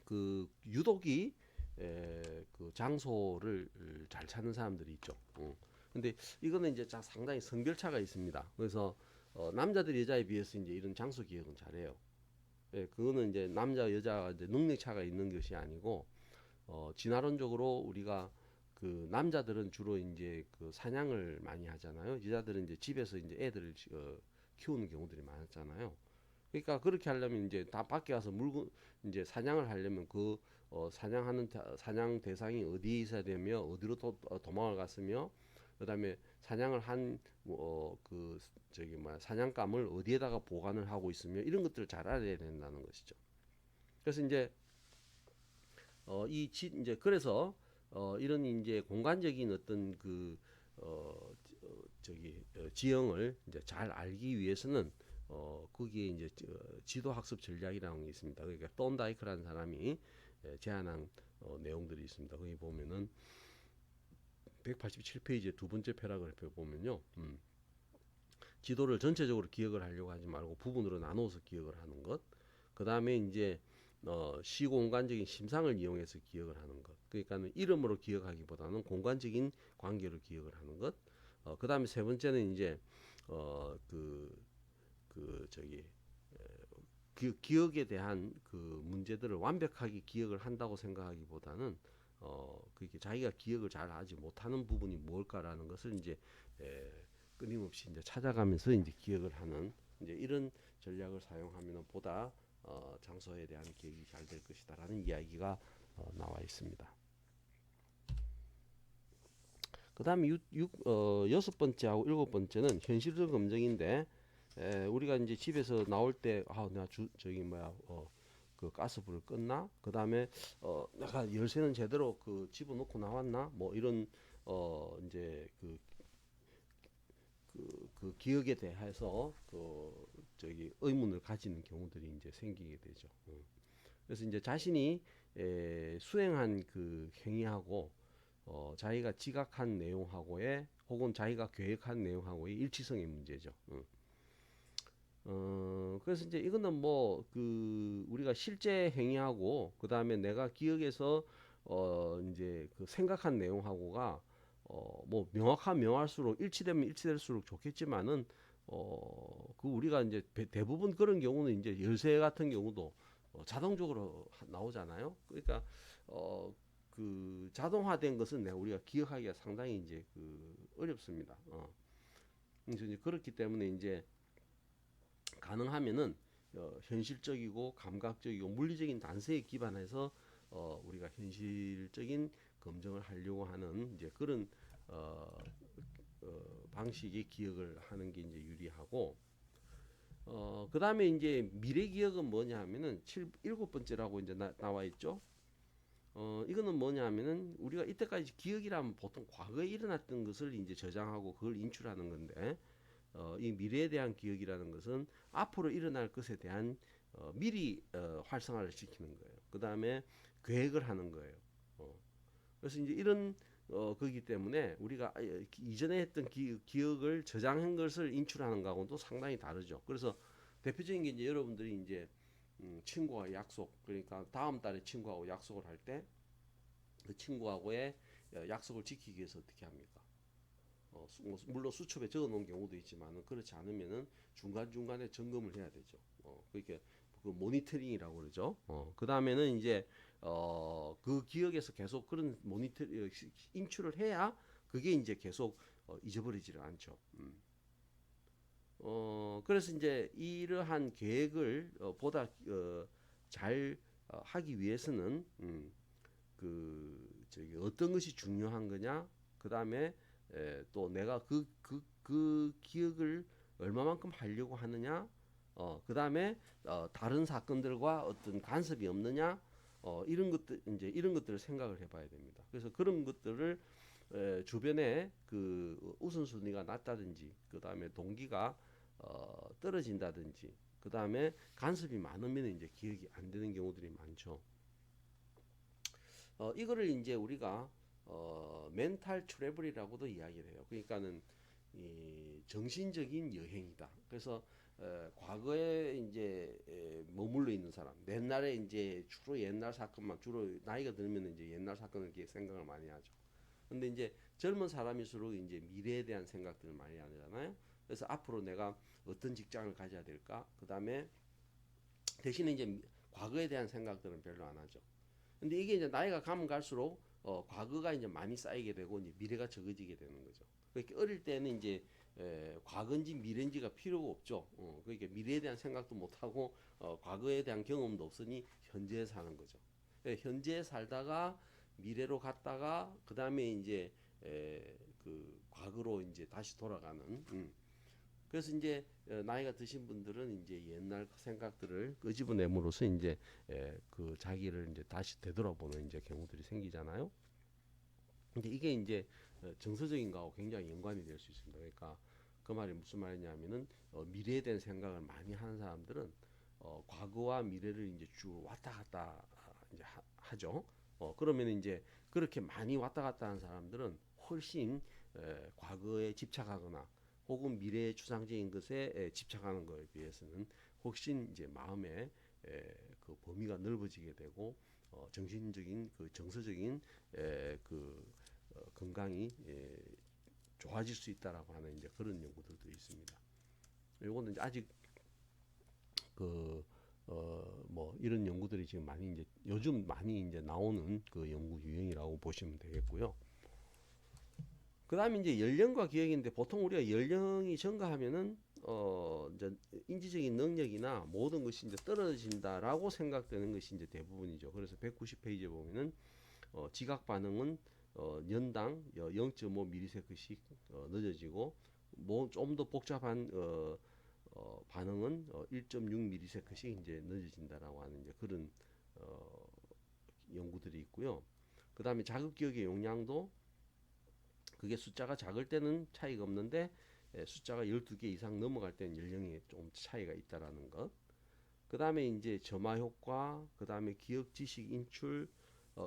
그 유독이 그 장소를 잘 찾는 사람들이 있죠. 근데 이거는 이제 상당히 성별차가 있습니다. 그래서 남자들 여자에 비해서 이제 이런 장소 기억은 잘해요. 그거는 이제 남자 여자가 이제 능력 차가 있는 것이 아니고 진화론적으로 우리가 그 남자들은 주로 이제 그 사냥을 많이 하잖아요. 여자들은 이제 집에서 이제 애들을 키우는 경우들이 많았잖아요. 그러니까 그렇게 하려면 이제 다 밖에 가서 물건 이제 사냥을 하려면 그 사냥 대상이 어디에 있어야 되며 어디로 도망을 갔으며 그다음에 사냥을 한그 저기 뭐야 사냥감을 어디에다가 보관을 하고 있으며 이런 것들을 잘 알아야 된다는 것이죠. 그래서 이제 이제 그래서 이런 이제 공간적인 어떤 그 지형을 이제 잘 알기 위해서는 거기에 이제 지도 학습 전략이라는 게 있습니다. 그러니까 톤다이크라는 사람이 제안한 내용들이 있습니다. 거기 보면은 187페이지의 두 번째 패러그래프에 보면요. 지도를 전체적으로 기억을 하려고 하지 말고 부분으로 나누어서 기억을 하는 것. 그 다음에 이제 시공간적인 심상을 이용해서 기억을 하는 것. 그러니까 이름으로 기억하기보다는 공간적인 관계로 기억을 하는 것. 그 다음에 세 번째는 이제 어, 그, 저기 기억에 대한 그 문제들을 완벽하게 기억을 한다고 생각하기보다는 그게 자기가 기억을 잘 하지 못하는 부분이 뭘까라는 것을 이제 끊임없이 이제 찾아가면서 이제 기억을 하는 이제 이런 전략을 사용하면 보다 장소에 대한 기억이 잘 될 것이다라는 이야기가 나와 있습니다. 그 다음에 여섯 번째하고 일곱 번째는 현실적 검증인데 우리가 이제 집에서 나올 때 내가 저기 뭐야 그 가스불을 껐나? 그 다음에 내가 열쇠는 제대로 그 집어넣고 나왔나? 뭐 이런 이제 그 기억에 대해서 저기 의문을 가지는 경우들이 이제 생기게 되죠. 그래서 이제 자신이 수행한 그 행위하고 자기가 지각한 내용하고의 혹은 자기가 계획한 내용하고의 일치성의 문제죠. 그래서 이제 이거는 뭐 그 우리가 실제 행위하고 그 다음에 내가 기억에서 이제 그 생각한 내용하고가 뭐 명확하면 명할수록 일치되면 일치될수록 좋겠지만은 그 우리가 이제 대부분 그런 경우는 이제 열쇠 같은 경우도 자동적으로 나오잖아요. 그러니까 그 자동화된 것은 내가 우리가 기억하기가 상당히 이제 그 어렵습니다. 그래서 이제 그렇기 때문에 이제 가능하면은 현실적이고 감각적이고 물리적인 단서에 기반해서 우리가 현실적인 검증을 하려고 하는 이제 그런 어, 방식의 기억을 하는 게 이제 유리하고 그 다음에 이제 미래 기억은 뭐냐 하면은 일곱 번째라고 이제 나와 있죠. 이거는 뭐냐 하면은 우리가 이때까지 기억이라면 보통 과거에 일어났던 것을 이제 저장하고 그걸 인출하는 건데 이 미래에 대한 기억이라는 것은 앞으로 일어날 것에 대한 미리 활성화를 시키는 거예요. 그 다음에 계획을 하는 거예요. 그래서 이제 이런 거기 때문에 우리가 이전에 했던 기억을 저장한 것을 인출하는 거하고는 또 상당히 다르죠. 그래서 대표적인 게 이제 여러분들이 이제 친구와 약속, 그러니까 다음 달에 친구하고 약속을 할 때 그 친구하고의 약속을 지키기 위해서 어떻게 합니까? 물론 수첩에 적어 놓은 경우도 있지만 그렇지 않으면은 중간중간에 점검을 해야 되죠. 그러니까 그 모니터링이라고 그러죠. 그 다음에는 이제 그 기억에서 계속 그런 인출을 해야 그게 이제 계속 잊어버리지를 않죠. 그래서 이제 이러한 계획을 보다 잘 하기 위해서는 그 저기 어떤 것이 중요한 거냐, 그 다음에 또 내가 그 기억을 얼마만큼 하려고 하느냐, 그 다음에 다른 사건들과 어떤 간섭이 없느냐, 이런 것들 이제 이런 것들을 생각을 해봐야 됩니다. 그래서 그런 것들을 주변에 그 우선순위가 낮다든지, 그 다음에 동기가 떨어진다든지, 그 다음에 간섭이 많으면 이제 기억이 안 되는 경우들이 많죠. 이거를 이제 우리가 멘탈 트래블이라고도 이야기를 해요. 그러니까는 이 정신적인 여행이다. 그래서 과거에 이제 머물러 있는 사람, 옛날에 이제 주로 옛날 사건만 주로 나이가 들면 이제 옛날 사건을 이렇게 생각을 많이 하죠. 근데 이제 젊은 사람일수록 이제 미래에 대한 생각들을 많이 하잖아요. 그래서 앞으로 내가 어떤 직장을 가져야 될까? 그 다음에 대신에 이제 과거에 대한 생각들은 별로 안 하죠. 근데 이게 이제 나이가 가면 갈수록 과거가 이제 많이 쌓이게 되고 이제 미래가 적어지게 되는 거죠. 그러니까 어릴 때는 이제 과거인지 미래인지가 필요가 없죠. 그러니까 미래에 대한 생각도 못 하고 과거에 대한 경험도 없으니 현재에 사는 거죠. 현재에 살다가 미래로 갔다가 그 다음에 이제 그 과거로 이제 다시 돌아가는. 그래서 이제 나이가 드신 분들은 이제 옛날 생각들을 끄집어내므로써 이제 그 자기를 이제 다시 되돌아보는 이제 경우들이 생기잖아요. 근데 이게 이제 정서적인 거하고 굉장히 연관이 될 수 있습니다. 그러니까 그 말이 무슨 말이냐면은 미래에 대한 생각을 많이 하는 사람들은 과거와 미래를 이제 쭉 왔다 갔다 이제 하죠. 그러면 이제 그렇게 많이 왔다 갔다 하는 사람들은 훨씬 과거에 집착하거나 혹은 미래의 추상적인 것에 집착하는 것에 비해서는 훨씬 이제 마음의 그 범위가 넓어지게 되고 정신적인 그 정서적인 그 건강이 좋아질 수 있다라고 하는 이제 그런 연구들도 있습니다. 요거는 아직 그 뭐 이런 연구들이 지금 많이 이제 요즘 많이 이제 나오는 그 연구 유형이라고 보시면 되겠고요. 그 다음에 이제 연령과 기억인데 보통 우리가 연령이 증가하면은 이제 인지적인 능력이나 모든 것이 이제 떨어진다라고 생각되는 것이 이제 대부분이죠. 그래서 190페이지에 보면은 지각 반응은 년당 0.5ms씩 늦어지고 뭐 좀 더 복잡한 반응은 1.6ms씩 이제 늦어진다라고 하는 이제 그런 어, 연구들이 있고요. 그 다음에 자극 기억의 용량도 그게 숫자가 작을 때는 차이가 없는데 숫자가 12개 이상 넘어갈 때는 연령에 좀 차이가 있다라는 것. 그 다음에 이제 점화 효과, 그 다음에 기억 지식 인출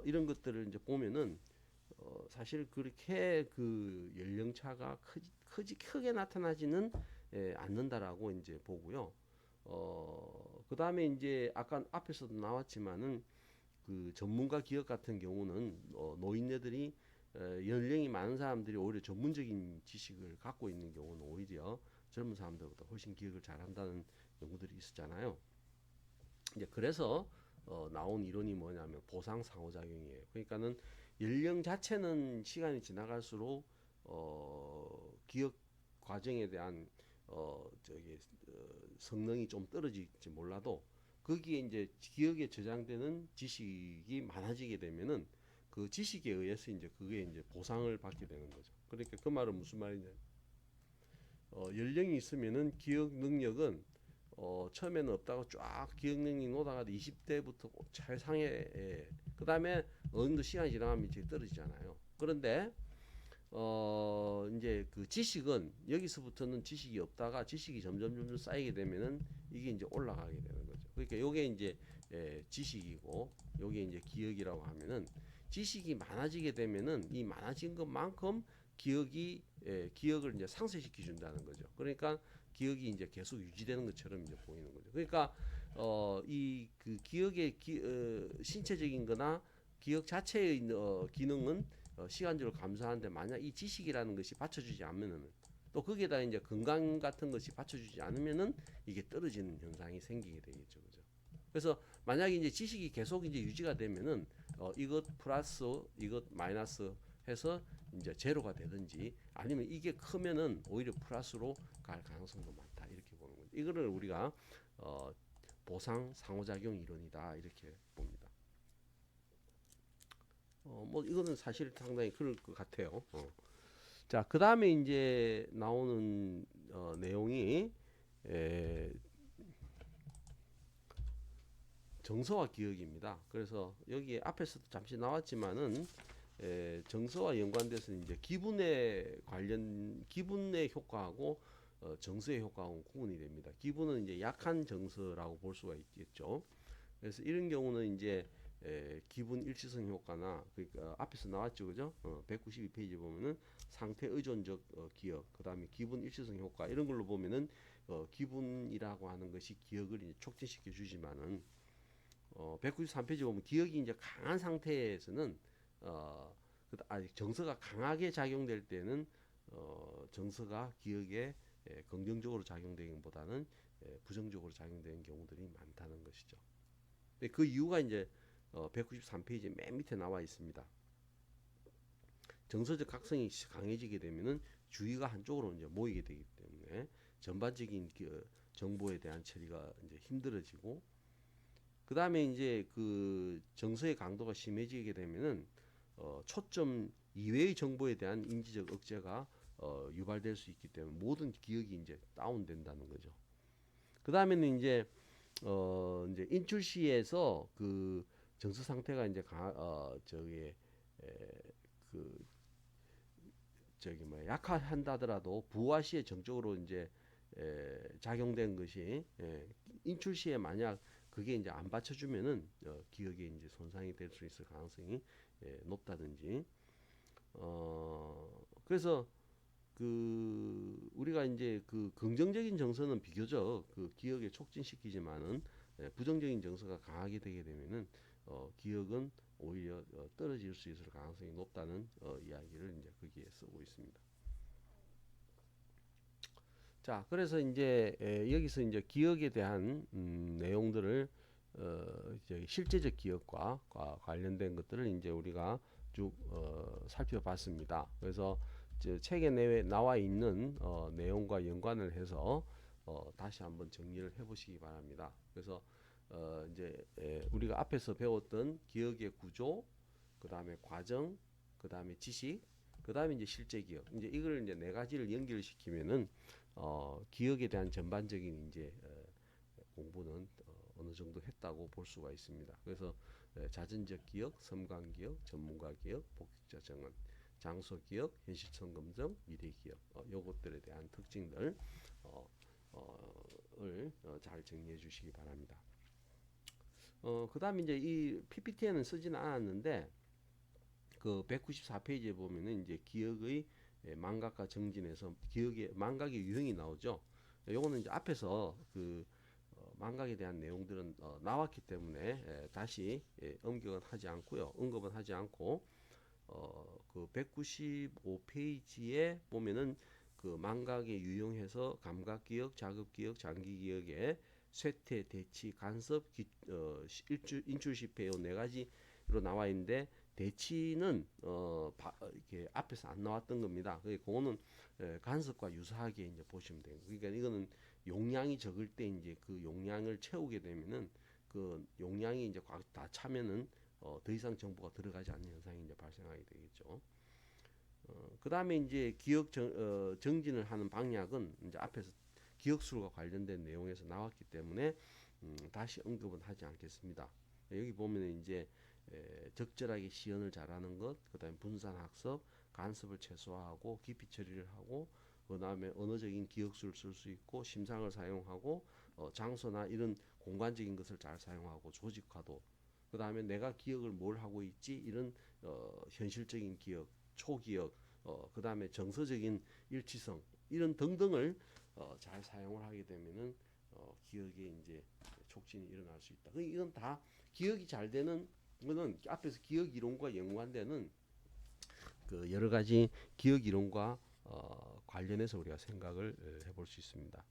이런 것들을 이제 보면은 사실 그렇게 그 연령차가 크게 나타나지는 않는다라고 이제 보고요. 그 다음에 이제 아까 앞에서도 나왔지만은 그 전문가 기업 같은 경우는 노인네들이 연령이 많은 사람들이 오히려 전문적인 지식을 갖고 있는 경우는 오히려 젊은 사람들보다 훨씬 기억을 잘한다는 연구들이 있었잖아요. 이제 그래서 나온 이론이 뭐냐면 보상 상호작용이에요. 그러니까는 연령 자체는 시간이 지나갈수록 기억 과정에 대한 저기 성능이 좀 떨어질지 몰라도 거기에 이제 기억에 저장되는 지식이 많아지게 되면은 그 지식에 의해서 이제 그게 이제 보상을 받게 되는 거죠. 그러니까 그 말은 무슨 말이냐? 연령이 있으면은 기억 능력은 처음에는 없다가 쫙 기억 능력이 오다가 20대부터 잘 상해. 그 다음에 어느 정도 시간이 지나가면 이제 떨어지잖아요. 그런데 이제 그 지식은 여기서부터는 지식이 없다가 지식이 점점 쌓이게 되면은 이게 이제 올라가게 되는 거죠. 그러니까 요게 이제 지식이고 요게 이제 기억이라고 하면은 지식이 많아지게 되면은 이 많아진 것만큼 기억을 이제 상쇄시켜 준다는 거죠. 그러니까 기억이 이제 계속 유지되는 것처럼 이제 보이는 거죠. 그러니까 이 그 기억의 신체적인 거나 기억 자체의 기능은 시간적으로 감소하는데 만약 이 지식이라는 것이 받쳐주지 않으면은 또 거기에다 이제 건강 같은 것이 받쳐주지 않으면은 이게 떨어지는 현상이 생기게 되겠죠, 그죠? 그래서 만약에 이제 지식이 계속 이제 유지가 되면은 이것 플러스 이것 마이너스 해서 이제 제로가 되든지 아니면 이게 크면은 오히려 플러스로 갈 가능성도 많다 이렇게 보는 거죠. 이거를 우리가 어, 보상 상호작용 이론이다 이렇게 봅니다. 뭐 이거는 사실 상당히 그럴 것 같아요. 자, 그 다음에 이제 나오는 내용이 에, 정서와 기억입니다. 그래서 여기 앞에서도 잠시 나왔지만은 정서와 연관돼서 이제 기분의 효과하고 정서의 효과하고 구분이 됩니다. 기분은 이제 약한 정서라고 볼 수가 있겠죠. 그래서 이런 경우는 이제 기분 일치성 효과나 그러니까 앞에서 나왔죠, 그죠? 192페이지 보면은 상태 의존적 기억, 그다음에 기분 일치성 효과 이런 걸로 보면은 기분이라고 하는 것이 기억을 이제 촉진시켜 주지만은 193페이지 보면 기억이 이제 강한 상태에서는 정서가 강하게 작용될 때는 정서가 기억에 긍정적으로 작용되기보다는 부정적으로 작용되는 경우들이 많다는 것이죠. 그 이유가 이제 193페이지 맨 밑에 나와 있습니다. 정서적 각성이 강해지게 되면은 주의가 한쪽으로 이제 모이게 되기 때문에 전반적인 정보에 대한 처리가 이제 힘들어지고 그 다음에 이제 그 정서의 강도가 심해지게 되면은 초점 이외의 정보에 대한 인지적 억제가 유발될 수 있기 때문에 모든 기억이 이제 다운된다는 거죠. 그 다음에는 이제 인출 시에서 그 정서 상태가 이제 그 저기 뭐 약화한다더라도 부화 시에 정적으로 이제 작용된 것이 인출 시에 만약 그게 이제 안 받쳐주면은 기억에 이제 손상이 될 수 있을 가능성이 높다든지 그래서 그 우리가 이제 그 긍정적인 정서는 비교적 그 기억에 촉진시키지만은 부정적인 정서가 강하게 되게 되면은 기억은 오히려 떨어질 수 있을 가능성이 높다는 이야기를 이제 거기에 쓰고 있습니다. 자, 그래서 이제 여기서 이제 기억에 대한 내용들을 이제 실제적 기억과 관련된 것들을 이제 우리가 쭉 살펴봤습니다. 그래서 책에 나와 있는 내용과 연관을 해서 다시 한번 정리를 해보시기 바랍니다. 그래서 이제 우리가 앞에서 배웠던 기억의 구조, 그 다음에 과정, 그 다음에 지식, 그 다음에 이제 실제 기억. 이제 이걸 이제 네 가지를 연결시키면은 기억에 대한 전반적인 이제 공부는 어느 정도 했다고 볼 수가 있습니다. 그래서 자전적 기억, 섬광 기억, 전문가 기억, 복직자 정언, 장소 기억, 현실성 검증, 미래 기억, 요것들에 대한 특징들 잘 정리해 주시기 바랍니다. 그 다음에 이제 이 PPT에는 쓰지는 않았는데 그 194페이지에 보면은 이제 기억의 망각과 정진에서 기억의 망각의 유형이 나오죠. 요거는 이제 앞에서 그 망각에 대한 내용들은 나왔기 때문에 다시 언급은 하지 않고요. 언급은 하지 않고 그 195페이지에 보면은 그 망각에 유용해서 감각 기억, 자급 기억, 장기 기억에 쇠퇴, 대치, 간섭, 인출 실패 요 네 가지로 나와 있는데 대치는 이렇게 앞에서 안 나왔던 겁니다. 그거는 간섭과 유사하게 이제 보시면 돼요. 그러니까 이거는 용량이 적을 때 이제 그 용량을 채우게 되면은 그 용량이 이제 다 차면은 더 이상 정보가 들어가지 않는 현상이 이제 발생하게 되겠죠. 그 다음에 이제 정진을 하는 방향은 이제 앞에서 기억술과 관련된 내용에서 나왔기 때문에 다시 언급은 하지 않겠습니다. 여기 보면 이제 적절하게 시연을 잘하는 것, 그 다음에 분산학습, 간섭을 최소화하고 깊이 처리를 하고, 그 다음에 언어적인 기억술을 쓸 수 있고 심상을 사용하고 장소나 이런 공간적인 것을 잘 사용하고 조직화도, 그 다음에 내가 기억을 뭘 하고 있지 이런 현실적인 기억, 초기억, 그 다음에 정서적인 일치성 이런 등등을 잘 사용을 하게 되면은 기억에 이제 촉진이 일어날 수 있다. 이건 다 기억이 잘 되는 거는 앞에서 기억 이론과 연관되는 그 여러 가지 기억 이론과 관련해서 우리가 생각을 해볼 수 있습니다.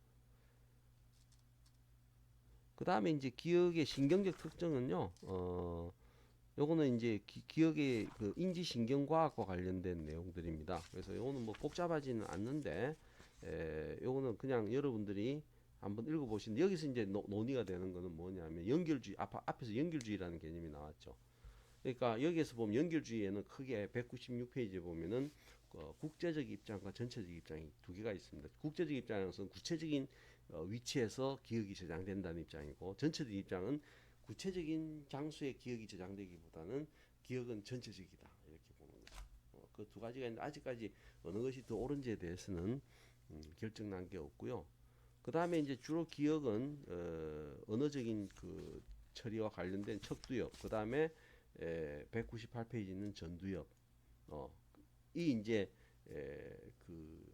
그 다음에 이제 기억의 신경적 특征은요, 요거는 이제 기억의 그 인지신경과학과 관련된 내용들입니다. 그래서 요거는 뭐 복잡하지는 않는데, 요거는 그냥 여러분들이 한번 읽어보시는데, 여기서 이제 논의가 되는 거는 뭐냐면, 연결주의, 앞에서 연결주의라는 개념이 나왔죠. 그러니까 여기에서 보면 연결주의에는 크게 196페이지에 보면은 국제적 입장과 전체적 입장이 두 개가 있습니다. 국제적 입장에서는 구체적인 위치에서 기억이 저장된다는 입장이고, 전체적 입장은 구체적인 장소에 기억이 저장되기보다는 기억은 전체적이다 이렇게 보는 거죠. 그 두 가지가 있는데 아직까지 어느 것이 더 옳은지에 대해서는 결정난 게 없고요. 그 다음에 이제 주로 기억은 언어적인 그 처리와 관련된 척두엽, 그 다음에 198페이지는 전두엽, 이 이제 그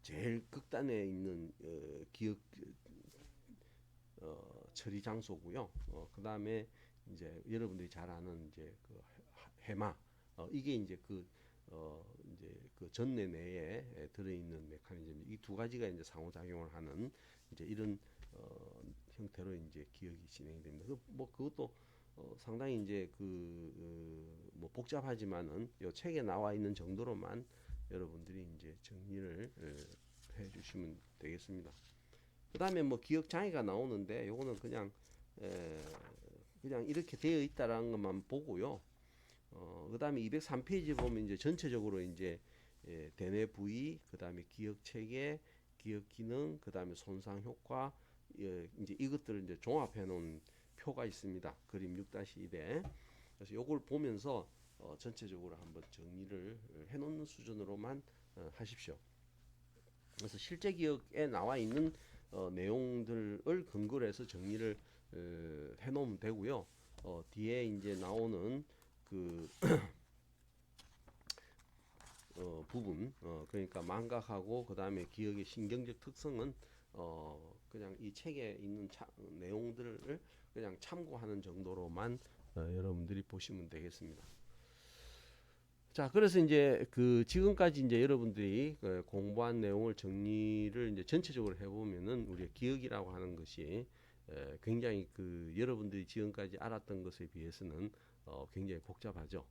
제일 극단에 있는 기억 처리 장소고요. 그 다음에 이제 여러분들이 잘 아는 이제 그 해마, 이게 이제 이제 그 전내 내에 들어있는 메커니즘, 이 두 가지가 이제 상호작용을 하는 이제 이런 형태로 이제 기억이 진행이 됩니다. 뭐 그것도 상당히 이제 뭐 복잡하지만은 이 책에 나와 있는 정도로만 여러분들이 이제 정리를 해주시면 되겠습니다. 그 다음에 뭐 기억 장애가 나오는데 요거는 그냥 이렇게 되어 있다라는 것만 보고요. 그 다음에 203페이지 보면 이제 전체적으로 이제 대뇌 부위, 그 다음에 기억 체계, 기억 기능, 그 다음에 손상 효과, 이제 이것들을 이제 종합해 놓은 표가 있습니다. 그림 6-1에. 그래서 요걸 보면서 전체적으로 한번 정리를 해 놓는 수준으로만 하십시오. 그래서 실제 기억에 나와 있는 내용들을 근거로 해서 정리를 해 놓으면 되고요. 뒤에 이제 나오는 그 부분, 그러니까 망각하고 그 다음에 기억의 신경적 특성은 그냥 이 책에 있는 내용들을 그냥 참고하는 정도로만 여러분들이 보시면 되겠습니다. 자, 그래서 이제 지금까지 이제 여러분들이 공부한 내용을 정리를 이제 전체적으로 해보면은 우리의 기억이라고 하는 것이 굉장히 여러분들이 지금까지 알았던 것에 비해서는 굉장히 복잡하죠.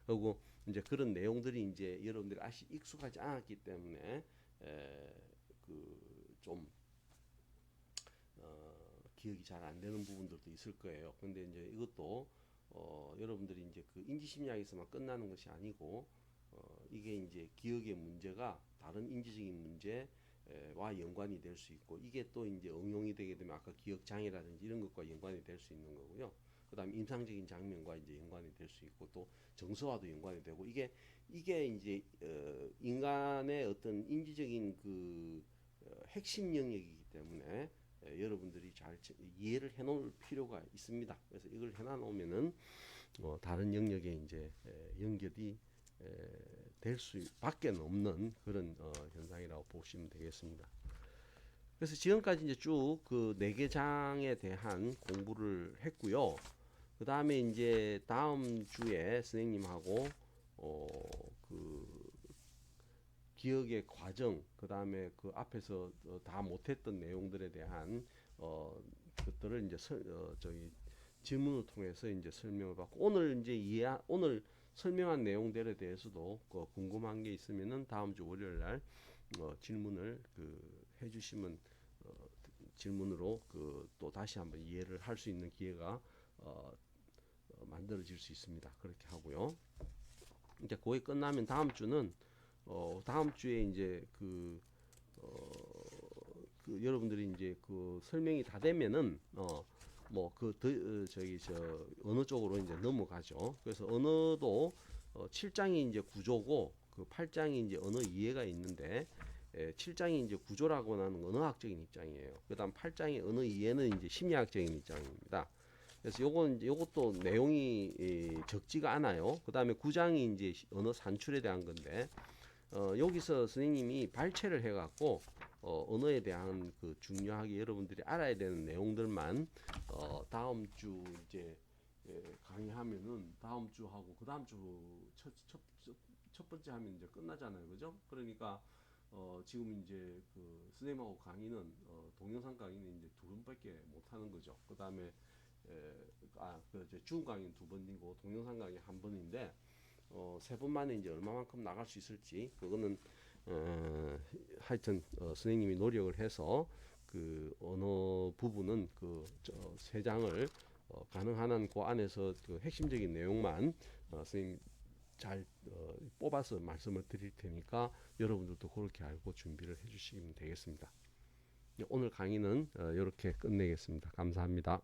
그리고 이제 그런 내용들이 이제 여러분들이 익숙하지 않았기 때문에 좀 기억이 잘 안 되는 부분들도 있을 거예요. 근데 이제 이것도 여러분들이 이제 인지심리학에서만 끝나는 것이 아니고 이게 이제 기억의 문제가 다른 인지적인 문제와 연관이 될 수 있고, 이게 또 이제 응용이 되게 되면 아까 기억 장애라든지 이런 것과 연관이 될 수 있는 거고요. 그다음에 임상적인 장면과 이제 연관이 될 수 있고, 또 정서와도 연관이 되고, 이게 이제 인간의 어떤 인지적인 그 핵심 영역이기 때문에 여러분들이 잘 이해를 해놓을 필요가 있습니다. 그래서 이걸 해놔놓으면은 다른 영역에 이제 연결이 될 수밖에 없는 그런 현상이라고 보시면 되겠습니다. 그래서 지금까지 이제 쭉 그 네 개 장에 대한 공부를 했고요. 그 다음에 이제 다음 주에 선생님하고 그 기억의 과정, 그 다음에 그 앞에서 다 못했던 내용들에 대한 것들을 이제 저기 질문을 통해서 이제 설명을 받고, 오늘 이제 오늘 설명한 내용들에 대해서도 궁금한 게 있으면은 다음 주 월요일 날 질문을 해주시면 질문으로 또 다시 한번 이해를 할 수 있는 기회가 만들어질 수 있습니다. 그렇게 하고요. 이제 거의 끝나면 다음 주는 다음 주에 이제 여러분들이 이제 설명이 다 되면은 저기 언어 쪽으로 이제 넘어가죠. 그래서 언어도 7장이 이제 구조고, 8장이 이제 언어 이해가 있는데, 7장이 이제 구조라고 하는 언어학적인 입장이에요. 그다음 8장의 언어 이해는 이제 심리학적인 입장입니다. 그래서 요것도 내용이 적지가 않아요. 그다음에 9장이 이제 언어 산출에 대한 건데, 여기서 선생님이 발췌를 해갖고 언어에 대한 중요하게 여러분들이 알아야 되는 내용들만 다음 주 이제 강의하면은 다음 주 하고 그 다음 주 첫 번째 하면 이제 끝나잖아요, 그죠? 그러니까 지금 이제 선생님하고 강의는 동영상 강의는 이제 두 번밖에 못 하는 거죠. 그 다음에 줌 강의는 두 번이고 동영상 강의 한 번인데, 세 번 만에 이제 얼마만큼 나갈 수 있을지, 그거는 하여튼 선생님이 노력을 해서 그 언어 부분은 세 장을 가능한 한 그 안에서 핵심적인 내용만 선생님 잘 뽑아서 말씀을 드릴 테니까 여러분들도 그렇게 알고 준비를 해주시면 되겠습니다. 오늘 강의는 이렇게 끝내겠습니다. 감사합니다.